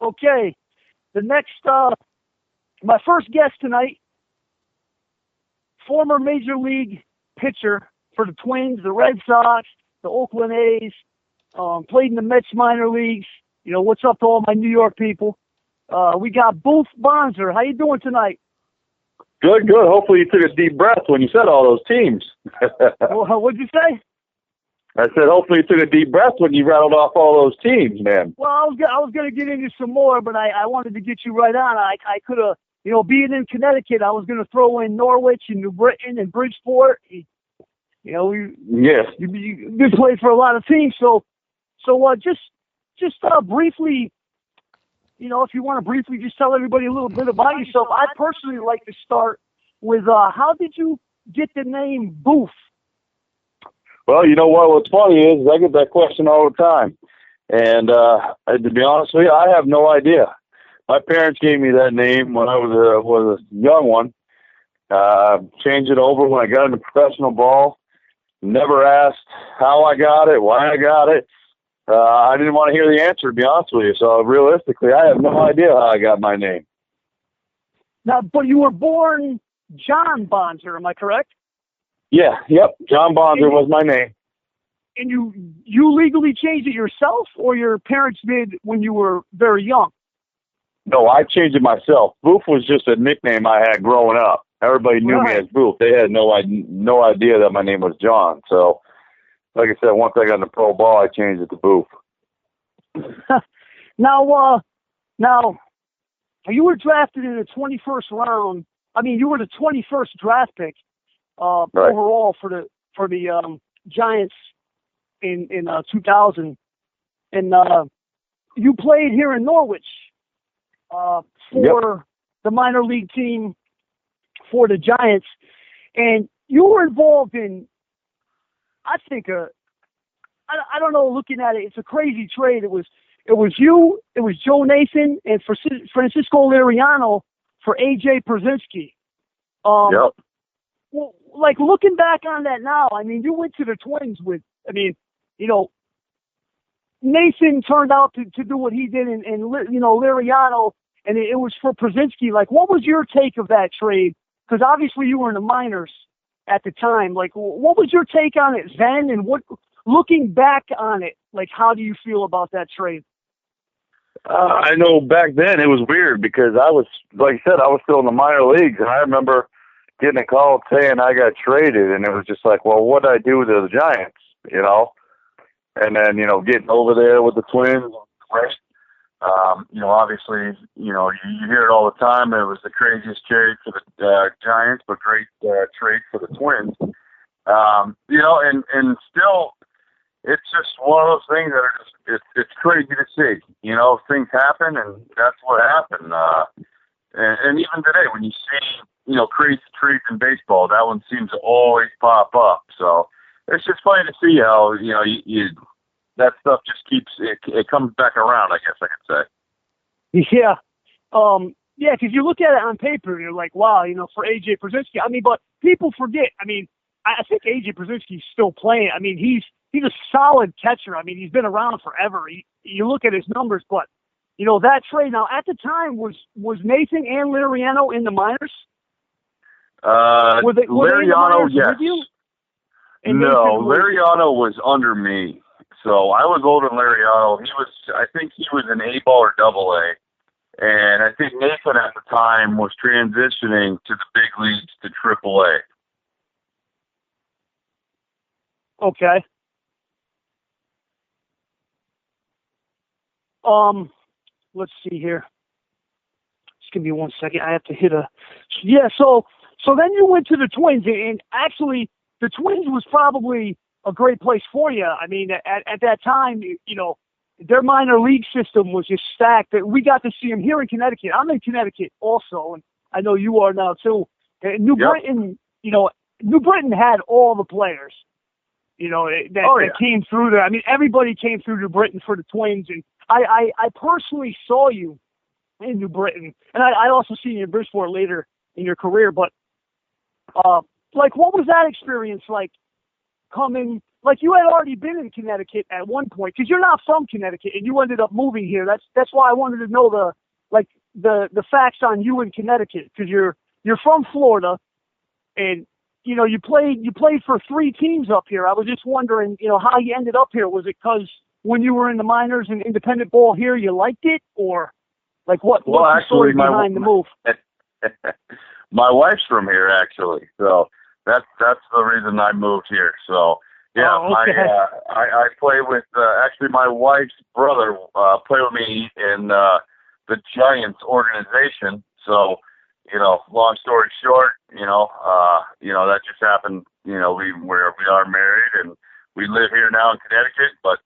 Okay, the next, my first guest tonight, former Major League pitcher for the Twins, the Red Sox, the Oakland A's, played in the Mets minor leagues. You know, what's up to all my New York people? We got Boof Bonser. How you doing tonight? Good, good. Hopefully you took a deep breath when you said all those teams. Well, what'd you say? I said, hopefully you took a deep breath when you rattled off all those teams, man. Well, I was going to get into some more, but I wanted to get you right on. I could have, you know, being in Connecticut, I was going to throw in Norwich and New Britain and Bridgeport. You know, you played for a lot of teams, so just briefly, you know, if you want to briefly just tell everybody a little bit about yourself. I personally like to start with how did you get the name Boof? Well, you know what? What's funny is I get that question all the time. And to be honest with you, I have no idea. My parents gave me that name when I was a young one. Changed it over when I got into professional ball. Never asked how I got it, why I got it. I didn't want to hear the answer, to be honest with you. So realistically, I have no idea how I got my name. Now, but you were born John Bonser, am I correct? Yeah, yep. John Bonser was my name. And you legally changed it yourself, or your parents did when you were very young? No, I changed it myself. Boof was just a nickname I had growing up. Everybody knew me as Boof. They had no idea that my name was John. So, like I said, once I got into pro ball, I changed it to Boof. Now, you were drafted in the 21st round. I mean, you were the 21st draft pick overall for the Giants in 2000, and you played here in Norwich for the minor league team for the Giants, and you were involved in, I think, I don't know, looking at it, it's a crazy trade. It was you, it was Joe Nathan, and for Francisco Liriano for AJ Pierzynski. Well, like, looking back on that now, I mean, you went to the Twins with, I mean, you know, Nathan turned out to do what he did, and you know, Liriano, and it was for Pierzynski. Like, what was your take of that trade? Because obviously you were in the minors at the time. Like, what was your take on it then, and what, looking back on it, like, how do you feel about that trade? I know back then it was weird because I was, like I said, I was still in the minor leagues, and I remember getting a call saying I got traded, and it was just like, well, what did I do to the Giants, you know? And then, you know, getting over there with the Twins, right? You know, obviously, you know, you hear it all the time. It was the craziest trade for the Giants, but great trade for the Twins. You know, and still, it's just one of those things that are just, it's crazy to see. You know, things happen, and that's what happened. And even today, when you see, you know, crazy trades in baseball, that one seems to always pop up. So it's just funny to see how, you know, you that stuff just keeps, it comes back around, I guess I could say. Yeah. Yeah, because you look at it on paper, and you're like, wow, you know, for AJ Pierzynski. I mean, but people forget. I mean, I think AJ Pierzynski's still playing. I mean, he's a solid catcher. I mean, he's been around forever. You look at his numbers, but, you know, that trade, now, at the time, was Nathan and Liriano in the minors? Were they Liriano, yes. No, Liriano was under me. So I was older than Liriano. I think he was an A ball or double A. And I think Nathan at the time was transitioning to the big leagues to triple A. Okay. Let's see here. Just give me 1 second. I have to hit a. Yeah. So then you went to the Twins, and actually the Twins was probably a great place for you. I mean, at that time, you know, their minor league system was just stacked. We got to see them here in Connecticut. I'm in Connecticut also, and I know you are now too. New Britain, you know, New Britain had all the players, you know, that came through there. I mean, everybody came through New Britain for the Twins, and I personally saw you in New Britain, and I also seen you in Bridgeport later in your career. But like, what was that experience like? coming, like you had already been in Connecticut at one point, because you're not from Connecticut and you ended up moving here. That's why I wanted to know the facts on you in Connecticut, because you're from Florida, and you played for 3 teams up here. I was just wondering, how you ended up here. Was it because when you were in the minors and independent ball here, you liked it, or like what's the story behind the move? My wife's from here, actually, so that's the reason I moved here. So yeah, okay. I play with actually my wife's brother played with me in the Giants organization. So long story short, that just happened. We are married and we live here now in Connecticut, but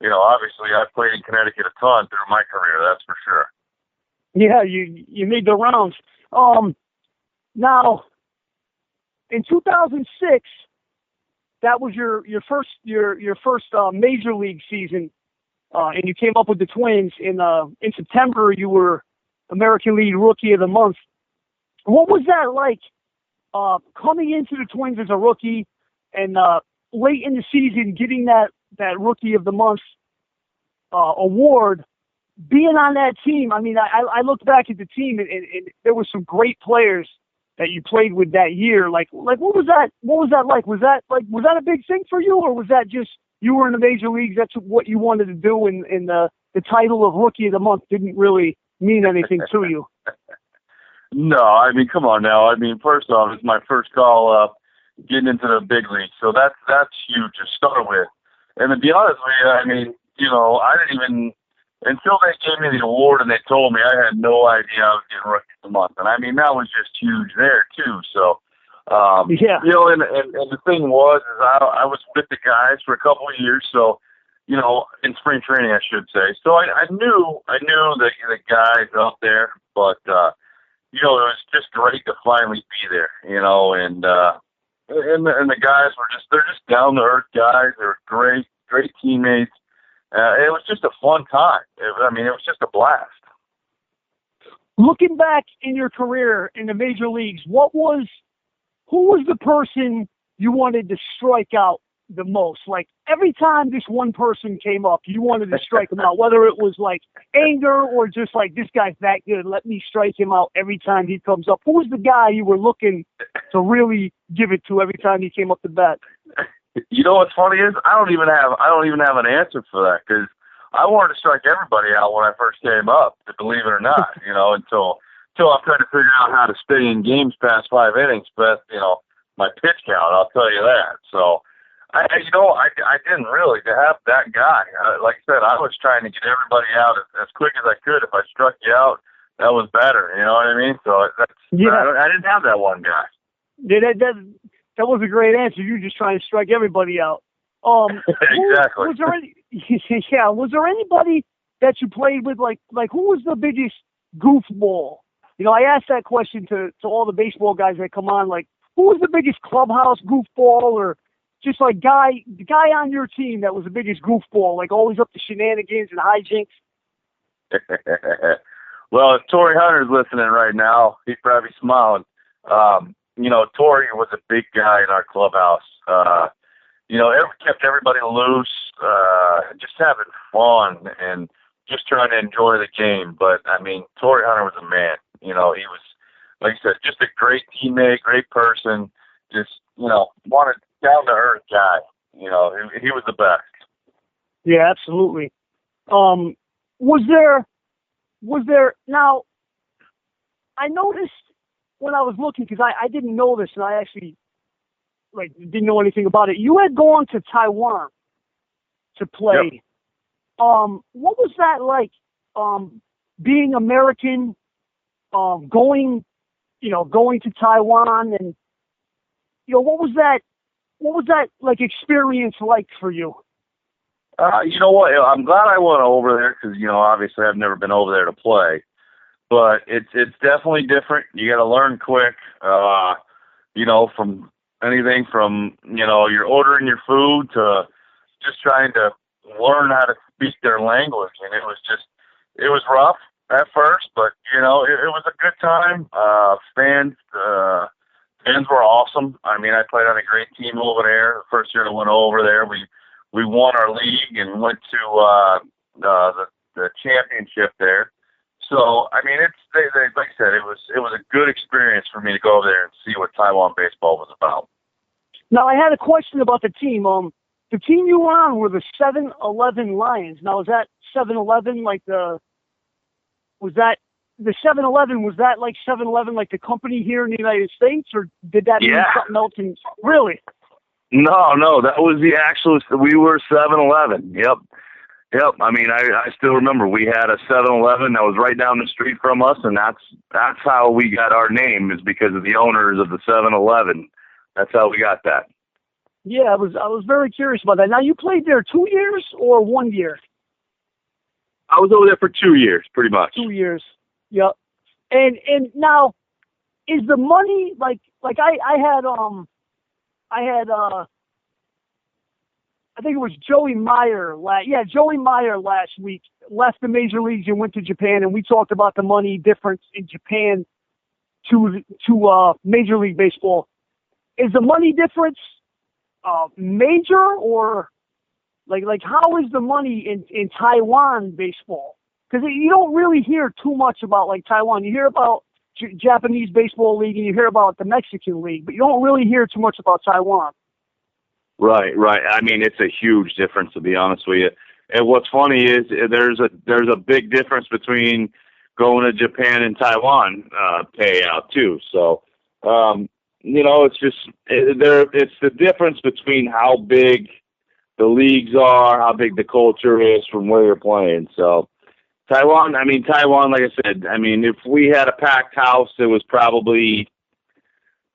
obviously I've played in Connecticut a ton through my career. That's for sure. Yeah, you made the rounds. Now, in 2006, that was your first major league season, and you came up with the Twins. In September, you were American League Rookie of the Month. What was that like, coming into the Twins as a rookie, and late in the season getting that Rookie of the Month award? Being on that team, I mean, I looked back at the team, and there were some great players that you played with that year. Like what was that? What was that like? Was that a big thing for you, or was that just you were in the major leagues? That's what you wanted to do, and the title of Rookie of the Month didn't really mean anything to you? No, I mean, come on now. I mean, first off, it's my first call up getting into the big league, so that's huge to start with. And to be honest with you, I mean, I didn't even. Until they gave me the award and they told me, I had no idea I was getting Rookie of the Month. And I mean, that was just huge there too. So, yeah. And the thing was, is I was with the guys for a couple of years. So, in spring training, I should say. So I knew the guys out there, but, it was just great to finally be there, and the guys they're just down to earth guys. They're great teammates. It was just a fun time. It was just a blast. Looking back in your career in the major leagues, who was the person you wanted to strike out the most? Like every time this one person came up, you wanted to strike him out, whether it was like anger or just like, this guy's that good, let me strike him out every time he comes up. Who was the guy you were looking to really give it to every time he came up to bat? You know what's funny is I don't even have an answer for that, because I wanted to strike everybody out when I first came up, to believe it or not, until I tried to figure out how to stay in games past 5 innings, but my pitch count, I'll tell you that. So I didn't really to have that guy. Like I said, I was trying to get everybody out as quick as I could. If I struck you out, that was better. You know what I mean? So I didn't have that one guy. Yeah, that was a great answer. You were just trying to strike everybody out. Exactly. Was there anybody that you played with, like who was the biggest goofball? I asked that question to all the baseball guys that come on, like, who was the biggest clubhouse goofball, or just like the guy on your team that was the biggest goofball, like always up to shenanigans and hijinks? Well, if Torrey Hunter's listening right now, he's probably smiling. Torrey was a big guy in our clubhouse. Kept everybody loose, just having fun and just trying to enjoy the game. But, I mean, Torrey Hunter was a man. He was, like I said, just a great teammate, great person, just, wanted down-to-earth guy. He was the best. Yeah, absolutely. Was there, now, I noticed when I was looking, because I didn't know this, and I actually didn't know anything about it. You had gone to Taiwan to play. Yep. What was that like? Being American, going to Taiwan, and what was that like experience like for you? You know what? I'm glad I went over there because obviously I've never been over there to play. But it's definitely different. You got to learn quick, from anything from, you're ordering your food to just trying to learn how to speak their language. And it was rough at first, but, it was a good time. Fans Fans were awesome. I mean, I played on a great team over there. The first year I went over there, we won our league and went to the championship there. So, I mean, like I said, it was a good experience for me to go over there and see what Taiwan baseball was about. Now, I had a question about the team. The team you were on were the 7-Eleven Lions. Now, is that 7-Eleven like was that the 7-Eleven, was that like 7-Eleven like the company here in the United States, or did that mean something else? Really? No, that was the actual, we were 7-Eleven. Yep. I mean, I still remember we had a 7-Eleven that was right down the street from us, and that's how we got our name, is because of the owners of the 7-Eleven. That's how we got that. Yeah, I was very curious about that. Now, you played there 2 years or 1 year? I was over there for 2 years, pretty much. 2 years. Yep. And now, is the money like I had I think it was Joey Meyer last week left the major leagues and went to Japan, and we talked about the money difference in Japan to Major League Baseball. Is the money difference major, or like how is the money in Taiwan baseball? Because you don't really hear too much about like Taiwan. You hear about Japanese Baseball League and you hear about the Mexican League, but you don't really hear too much about Taiwan. Right. I mean, it's a huge difference, to be honest with you. And what's funny is there's a big difference between going to Japan and Taiwan payout too. So, it's just it's the difference between how big the leagues are, how big the culture is from where you're playing. So Taiwan, like I said, if we had a packed house, it was probably,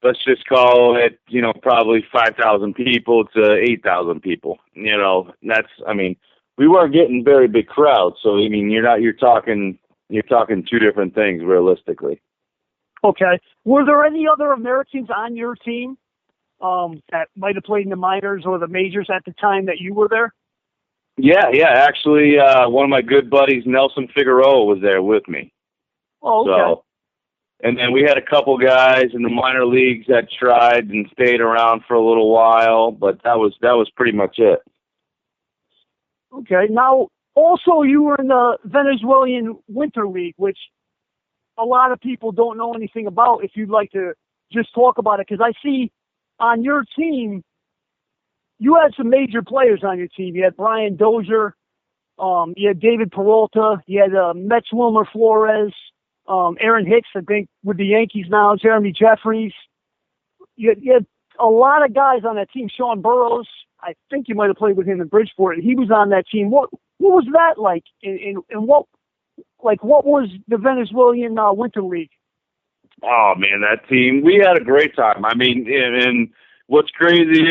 let's just call it, probably 5,000 people to 8,000 people. We weren't getting very big crowds. So, you're talking two different things realistically. Okay. Were there any other Americans on your team that might have played in the minors or the majors at the time that you were there? Yeah. Actually, one of my good buddies, Nelson Figueroa, was there with me. Oh, okay. So, and then we had a couple guys in the minor leagues that tried and stayed around for a little while, but that was pretty much it. Okay. Now, also, you were in the Venezuelan Winter League, which a lot of people don't know anything about. If you'd like to just talk about it, because I see on your team, you had some major players on your team. You had Brian Dozier, you had David Peralta, you had Mets Wilmer Flores, Aaron Hicks, I think, with the Yankees now, Jeremy Jeffries. You had a lot of guys on that team. Sean Burrows, I think you might have played with him in Bridgeport. He was on that team. What was that like? And what was the Venezuelan Winter League? Oh man, that team, we had a great time. And what's crazy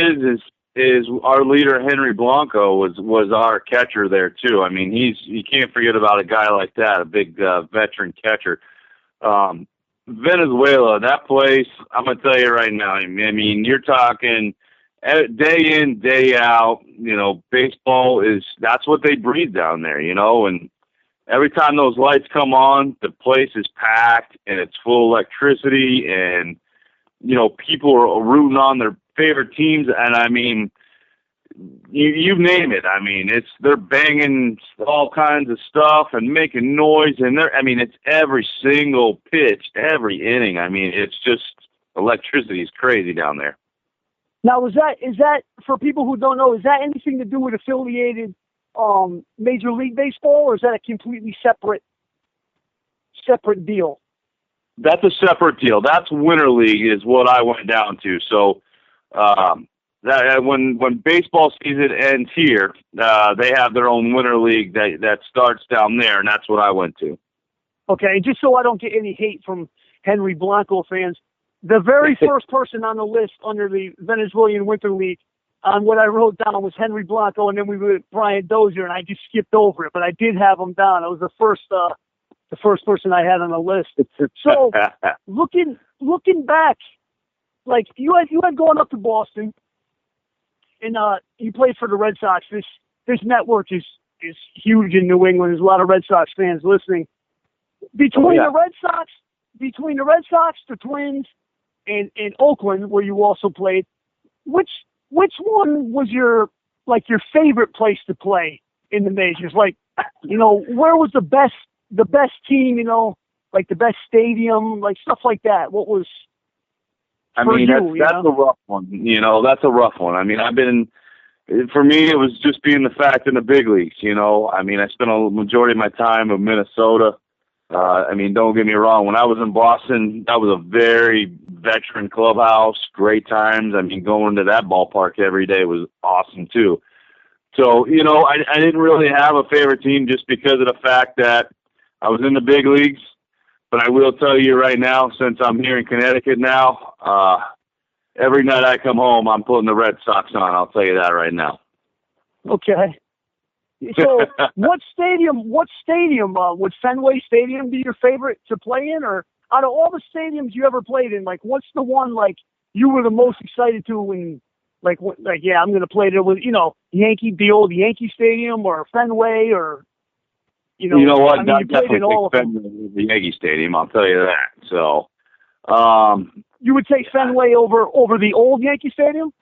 is our leader Henry Blanco was our catcher there too. You can't forget about a guy like that, a big veteran catcher. Venezuela, that place, I'm gonna tell you right now. You're talking day in, day out. Baseball that's what they breathe down there. And every time those lights come on, the place is packed and it's full of electricity, and people are rooting on their favorite teams. And you name it. They're banging all kinds of stuff and making noise, and it's every single pitch, every inning. It's just electricity is crazy down there. Now, is that for people who don't know? Is that anything to do with affiliated Major League Baseball, or is that a completely separate deal? That's a separate deal. That's Winter League is what I went down to. So that when baseball season ends here, they have their own Winter League that starts down there, and that's what I went to. Okay, just so I don't get any hate from Henry Blanco fans, the very first person on the list under the Venezuelan Winter League on what I wrote down was Henry Blanco, and then we were Brian Dozier, and I just skipped over it, but I did have him down. It was the first person I had on the list. So looking back, like you had gone up to Boston, and you played for the Red Sox. This network is huge in New England. There's a lot of Red Sox fans listening. Between the Red Sox, the Twins, in Oakland, where you also played. Which one was your favorite place to play in the majors? Like, where was the best team? Like the best stadium, like stuff like that. What was? That's a rough one. That's a rough one. I mean, for me, it was just being the fact in the big leagues. I mean, I spent a majority of my time in Minnesota. I mean, don't get me wrong. When I was in Boston, that was a very veteran clubhouse, great times. I mean, going to that ballpark every day was awesome too. So, I didn't really have a favorite team just because of the fact that I was in the big leagues. But I will tell you right now, since I'm here in Connecticut now, every night I come home, I'm putting the Red Sox on. I'll tell you that right now. Okay. So what stadium would Fenway Stadium be your favorite to play in? Or out of all the stadiums you ever played in, like, what's the one, like, you were the most excited to when, yeah, I'm going to play there with, the old Yankee Stadium or Fenway or, You know what? I mean, you played in all of them. Fenway, the Yankee Stadium, I'll tell you that. So, you would take Fenway over the old Yankee Stadium?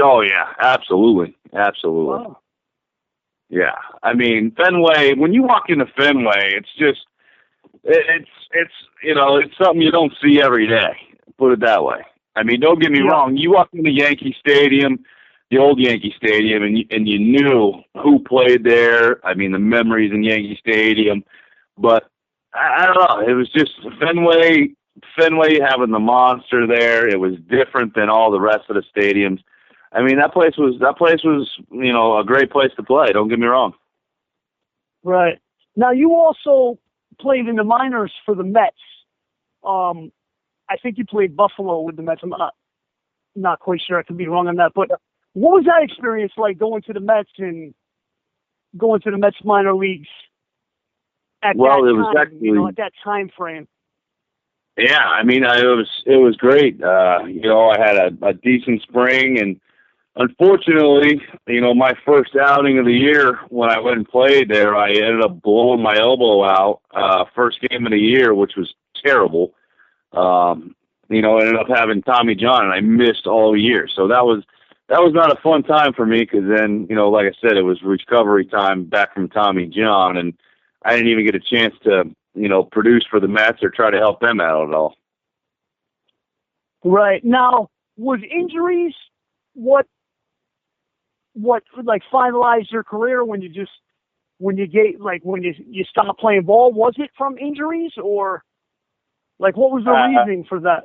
Oh yeah, absolutely. Wow. Yeah, I mean, Fenway, when you walk into Fenway, it's just, it's something you don't see every day, put it that way. I mean, don't get me wrong, you walk into Yankee Stadium, the old Yankee Stadium, and you knew who played there. I mean, the memories in Yankee Stadium, but I don't know, it was just Fenway having the monster there, it was different than all the rest of the stadiums. I mean, that place was, a great place to play. Don't get me wrong. Right. Now, you also played in the minors for the Mets. I think you played Buffalo with the Mets. I'm not quite sure. I could be wrong on that. But what was that experience like, going to the Mets minor leagues at that time frame? Yeah, I mean, it was great. I had a decent spring, and unfortunately, my first outing of the year when I went and played there, I ended up blowing my elbow out, first game of the year, which was terrible. Ended up having Tommy John, and I missed all year. So that was not a fun time for me, because then, like I said, it was recovery time back from Tommy John, and I didn't even get a chance to, produce for the Mets or try to help them out at all. Right. Now, was injuries what like finalized your career when you stopped playing ball? Was it from injuries, or like what was the reasoning for that?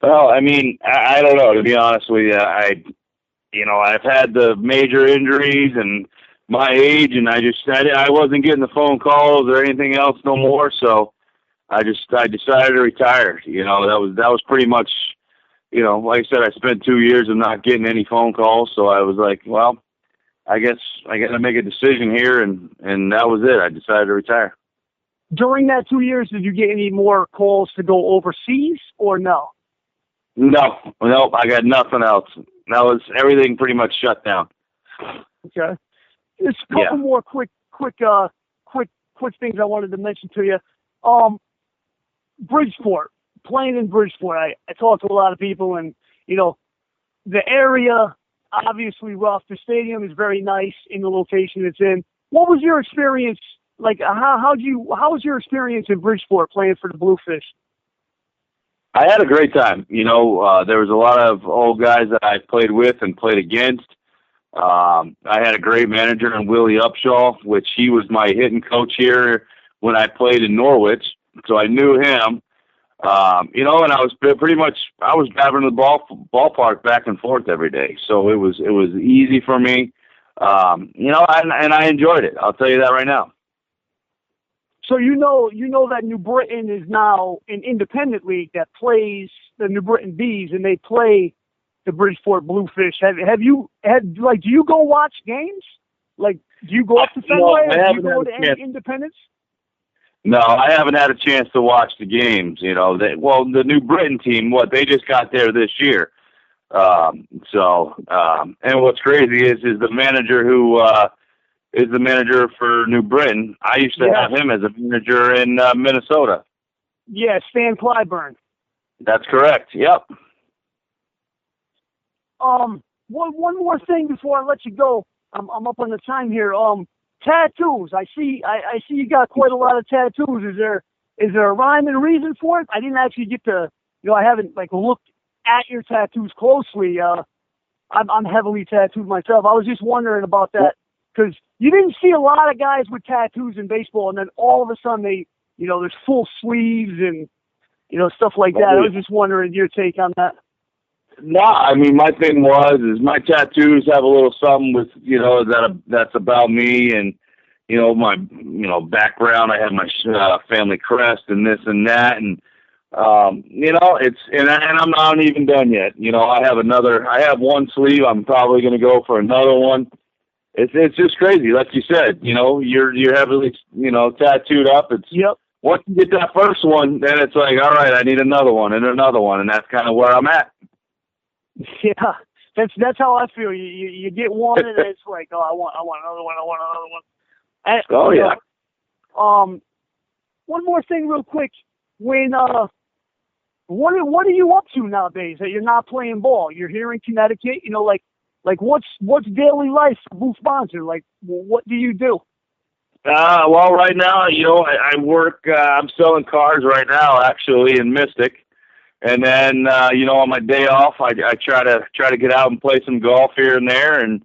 Well, I mean, I don't know, to be honest with you. I've had the major injuries and my age, and I wasn't getting the phone calls or anything else no more, so I decided to retire. That was pretty much, like I said, I spent 2 years of not getting any phone calls, so I was like, well, I guess I got to make a decision here, and that was it. I decided to retire. During that 2 years, did you get any more calls to go overseas, or no? No, I got nothing else. That was everything pretty much shut down. Okay. There's a couple more quick things I wanted to mention to you. Bridgeport, playing in Bridgeport. I talked to a lot of people, and the area obviously rough. The stadium is very nice in the location it's in. What was your experience like? How was your experience in Bridgeport playing for the Bluefish? I had a great time. There was a lot of old guys that I played with and played against. I had a great manager in Willie Upshaw, which he was my hitting coach here when I played in Norwich. So I knew him, and I was driving to the ballpark back and forth every day. So it was easy for me, and I enjoyed it. I'll tell you that right now. So you know that New Britain is now an independent league that plays the New Britain Bees, and they play the Bridgeport Bluefish. Do you go watch games? Like, do you go up to Fenway, or do you go to any independents? No, I haven't had a chance to watch the games. The New Britain team, they just got there this year. And what's crazy is the manager who is the manager for New Britain. I used to have him as a manager in Minnesota. Yeah, Stan Clyburn. That's correct. Yep. One more thing before I let you go. I'm up on the time here. Tattoos. I see you got quite a lot of tattoos. Is there a rhyme and reason for it? I didn't actually get to, I haven't like looked at your tattoos closely. I'm heavily tattooed myself. I was just wondering about that because you didn't see a lot of guys with tattoos in baseball, and then all of a sudden there's full sleeves and stuff like that. I was just wondering your take on that. No, I mean, my thing is my tattoos have a little something with, that's about me and, my, background. I have my family crest and this and that. And, and I'm not even done yet. I have one sleeve. I'm probably going to go for another one. It's just crazy. Like you said, you're heavily, tattooed up. Yep. Once you get that first one, then it's like, all right, I need another one and another one. And that's kind of where I'm at. Yeah, that's how I feel. You get one and it's like, oh, I want another one. And, yeah. One more thing, real quick. When what are you up to nowadays that you're not playing ball? You're here in Connecticut. Like what's daily life for Boof Bonser? Like, what do you do? Well, right now, I work. I'm selling cars right now, actually, in Mystic. And then, on my day off, I try to get out and play some golf here and there, and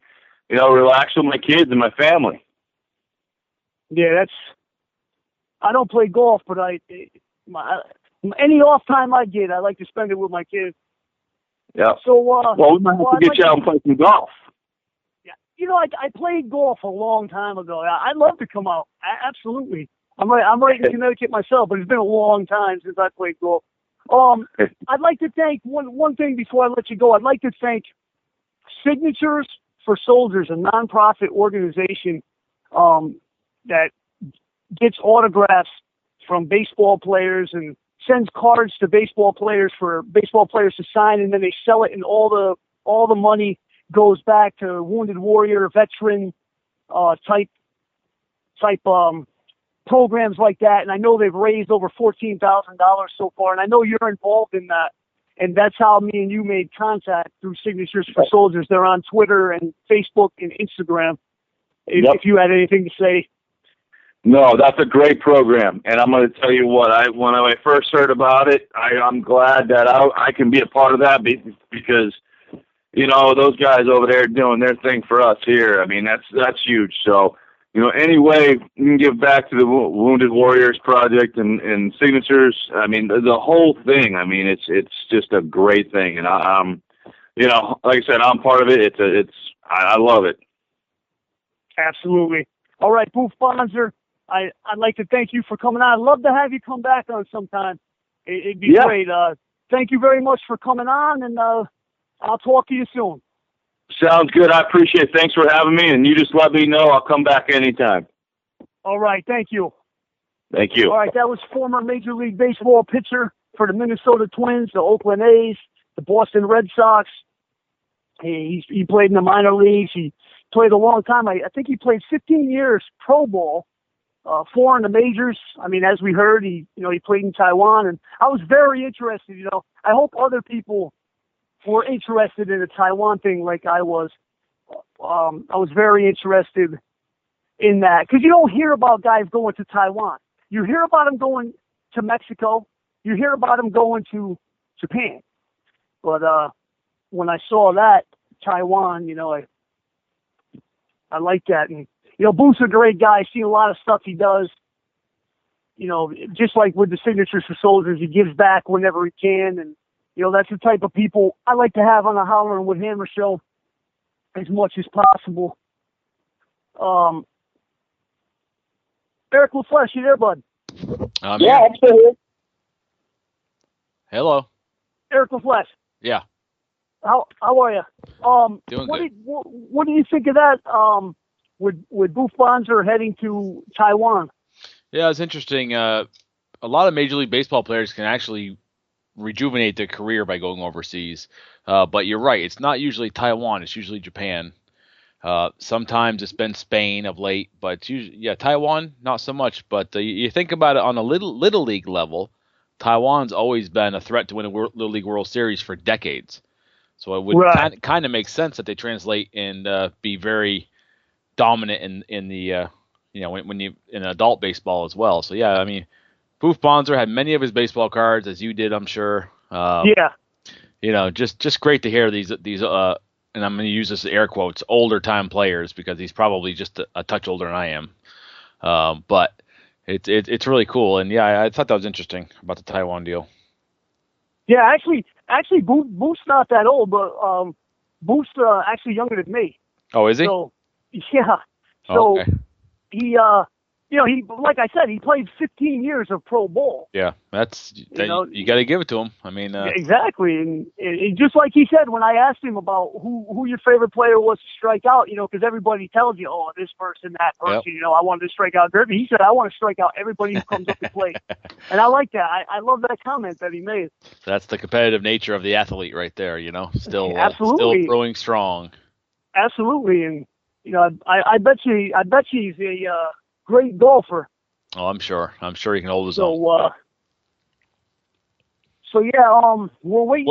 relax with my kids and my family. Yeah, I don't play golf, but any off time I get, I like to spend it with my kids. Yeah. So, we might have to get you out and play some golf. Yeah, I played golf a long time ago. I'd love to come out. Absolutely. I'm right in Connecticut myself, but it's been a long time since I played golf. I'd like to thank one thing before I let you go. I'd like to thank Signatures for Soldiers, a nonprofit organization that gets autographs from baseball players and sends cards to baseball players for baseball players to sign, and then they sell it, and all the money goes back to Wounded Warrior, veteran type programs like that. And I know they've raised over $14,000 so far, and I know you're involved in that. And that's how me and you made contact, through Signatures for Soldiers. They're on Twitter and Facebook and Instagram. If you had anything to say. No, that's a great program, and I'm going to tell you what. When I first heard about it, I'm glad that I can be a part of that, because those guys over there doing their thing for us here. I mean, that's huge. So, any way you can give back to the Wounded Warriors Project and Signatures, I mean, the whole thing. I mean, it's just a great thing, and I'm like I said, I'm part of it. I love it. Absolutely. All right, Boof Bonser, I'd like to thank you for coming on. I'd love to have you come back on sometime. It'd be great. Thank you very much for coming on, and I'll talk to you soon. Sounds good. I appreciate it. Thanks for having me, and you just let me know. I'll come back anytime. All right. Thank you. Thank you. All right. That was former Major League Baseball pitcher for the Minnesota Twins, the Oakland A's, the Boston Red Sox. He played in the minor leagues. He played a long time. I think he played 15 years pro ball, 4 in the majors. I mean, as we heard, he played in Taiwan, and I was very interested. I hope other people were interested in the Taiwan thing like I was. I was very interested in that, because you don't hear about guys going to Taiwan. You hear about them going to Mexico. You hear about them going to Japan. But when I saw that, Taiwan, I like that. And, Boof's a great guy. I've seen a lot of stuff he does. Just like with the Signatures for Soldiers, he gives back whenever he can. And, that's the type of people I like to have on the Hollering with Hammer show as much as possible. Eric LaFlesh, you there, bud? I'm still here. Hello. Eric LaFlesh. Yeah. How are you? Doing good. What do you think of that? With Boof Bonser heading to Taiwan? Yeah, it's interesting. A lot of Major League Baseball players can actually rejuvenate their career by going overseas. But you're right. It's not usually Taiwan. It's usually Japan. Sometimes it's been Spain of late, but Taiwan, not so much. But you think about it on a little league level, Taiwan's always been a threat to win a Little League World Series for decades. So it would Right. kind of make sense that they translate and be very dominant in the when you in adult baseball as well. So yeah, I mean, Boof Bonser had many of his baseball cards, as you did, I'm sure. Yeah. Just great to hear these and I'm going to use this air quotes, older time players, because he's probably just a touch older than I am. But it's really cool, and yeah, I thought that was interesting about the Taiwan deal. Yeah, actually, Boof's not that old, but Boof's actually younger than me. Oh, is he? So, yeah. Oh, So okay. he, he, like I said, he played 15 years of pro ball. Yeah, you got to give it to him. I mean, exactly, and just like he said, when I asked him about who your favorite player was to strike out, because everybody tells you, oh, this person, that person, Yep. I wanted to strike out Derby. He said, I want to strike out everybody who comes up to play, and I like that. I love that comment that he made. That's the competitive nature of the athlete right there. Still throwing strong. Absolutely, and I bet you he's a great golfer. Oh, I'm sure he can hold his own. So yeah, we're waiting.